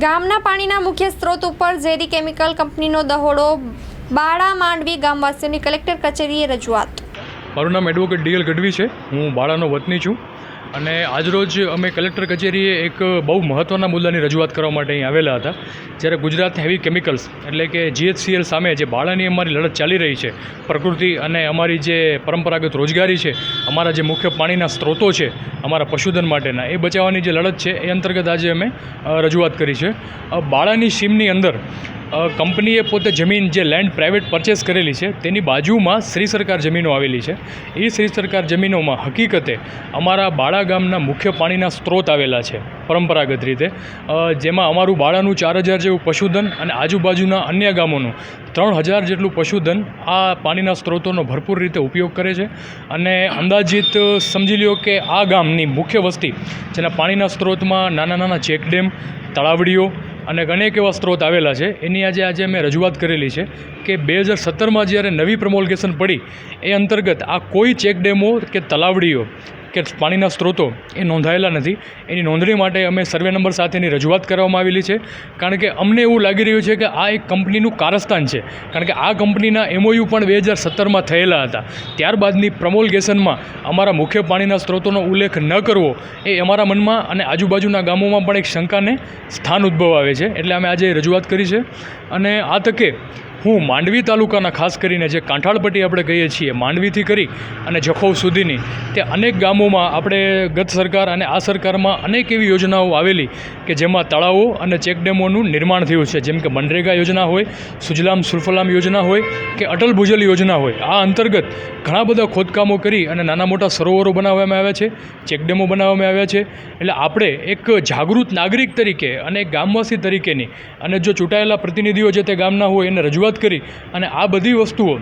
ગામના પાણીના મુખ્ય સ્ત્રોત ઉપર ઝેરી કેમિકલ કંપનીનો દહોડો, બાળા માંડવી ગામવાસીઓની કલેક્ટર કચેરીએ રજૂઆત. મારું નામ એડવોકેટ ડીએલ ગઢવી છે. હું બાળાનો વતની છું અને આજરોજ અમે કલેક્ટર કચેરીએ એક બહુ મહત્ત્વના મુદ્દાની રજૂઆત કરવા માટે અહીં આવેલા હતા. જ્યારે ગુજરાત હેવી કેમિકલ્સ એટલે કે GHCL સામે જે બાળાની અમારી લડત ચાલી રહી છે, પ્રકૃતિ અને અમારી જે પરંપરાગત રોજગારી છે, અમારા જે મુખ્ય પાણીના સ્ત્રોતો છે અમારા પશુધન માટેના, એ બચાવવાની જે લડત છે એ અંતર્ગત આજે અમે રજૂઆત કરી છે. બાળાની સીમની અંદર કંપનીએ પોતે જમીન જે લેન્ડ પ્રાઇવેટ પરચેસ કરેલી છે તેની બાજુમાં શ્રી સરકાર જમીનો આવેલી છે. એ શ્રી સરકાર જમીનોમાં હકીકતે અમારા બાળા ગામના મુખ્ય પાણીના સ્ત્રોત આવેલા છે પરંપરાગત રીતે, જેમાં અમારું બાળાનું 4000 જેવું પશુધન અને આજુબાજુના અન્ય ગામોનું 3000 જેટલું પશુધન આ પાણીના સ્ત્રોતોનો ભરપૂર રીતે ઉપયોગ કરે છે. અને અંદાજિત સમજી લ્યો કે આ ગામની મુખ્ય વસ્તી જેના પાણીના સ્ત્રોતમાં નાના નાના ચેકડેમ, તળાવડીઓ અને અનેક એવા સ્ત્રોત આવેલા છે, એની આજે અમે રજૂઆત કરેલી છે કે 2017માં જ્યારે નવી પ્રમોલ્ગેશન પડી એ અંતર્ગત આ કોઈ ચેકડેમો કે તલાવડીઓ કે પાણીના સ્ત્રોતો એ નોંધાયેલા નથી. એની નોંધણી માટે અમે સર્વે નંબર સાથેની રજૂઆત કરવામાં આવેલી છે. કારણ કે અમને એવું લાગી રહ્યું છે કે આ એક કંપનીનું કારસ્તાન છે. કારણ કે આ કંપનીના MOU પણ 2017માં થયેલા હતા. ત્યારબાદની પ્રમોલ્ગેશનમાં અમારા મુખ્ય પાણીના સ્ત્રોતોનો ઉલ્લેખ ન કરવો એ અમારા મનમાં અને આજુબાજુના ગામોમાં પણ એક શંકાને સ્થાન ઉદ્ભવાવે છે. એટલે અમે આજે રજૂઆત કરી છે. અને આ તકે હું માંડવી તાલુકાના ખાસ કરીને જે કાંઠાળપટ્ટી આપણે કહીએ છીએ, માંડવીથી કરી અને જખૌ સુધીની તે અનેક ગામોમાં આપણે ગત સરકાર અને આ સરકારમાં અનેક એવી યોજનાઓ આવેલી કે જેમાં તળાવો અને ચેકડેમોનું નિર્માણ થયું છે. જેમ કે મનરેગા યોજના હોય, સુજલામ સુફલામ યોજના હોય કે અટલ ભૂજલ યોજના હોય. આ અંતર્ગત ઘણા બધા ખોદકામો કરી અને નાના મોટા સરોવરો બનાવવામાં આવ્યા છે, ચેકડેમો બનાવવામાં આવ્યા છે. એટલે આપણે એક જાગૃત નાગરિક તરીકે અને એક ગામવાસી તરીકેની અને જો ચૂંટાયેલા પ્રતિનિધિઓ જે તે ગામના હોય એને રજૂઆત કરી અને આ બધી વસ્તુઓ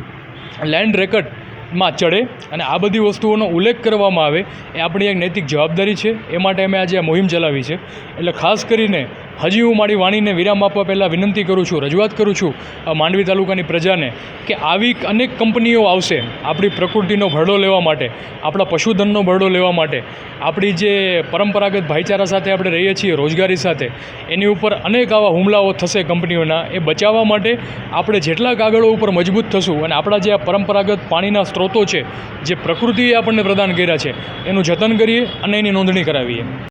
લેન્ડ રેકર્ડમાં ચડે અને આ બધી વસ્તુઓનો ઉલ્લેખ કરવામાં આવે એ આપણી એક નૈતિક જવાબદારી છે. એ માટે અમે આજે આ મુહિમ ચલાવી છે. એટલે ખાસ કરીને હજી હું મારી વાણીને વિરામ આપવા પહેલાં વિનંતી કરું છું, રજૂઆત કરું છું માંડવી તાલુકાની પ્રજાને કે આવી અનેક કંપનીઓ આવશે આપણી પ્રકૃતિનો ભરડો લેવા માટે, આપણા પશુધનનો ભરડો લેવા માટે, આપણી જે પરંપરાગત ભાઈચારા સાથે આપણે રહીએ છીએ, રોજગારી સાથે, એની ઉપર અનેક આવા હુમલાઓ થશે કંપનીઓના. એ બચાવવા માટે આપણે જેટલા કાગળો ઉપર મજબૂત થશું અને આપણા જે આ પરંપરાગત પાણીના સ્ત્રોતો છે જે પ્રકૃતિએ આપણને પ્રદાન કર્યા છે એનું જતન કરીએ અને એની નોંધણી કરાવીએ.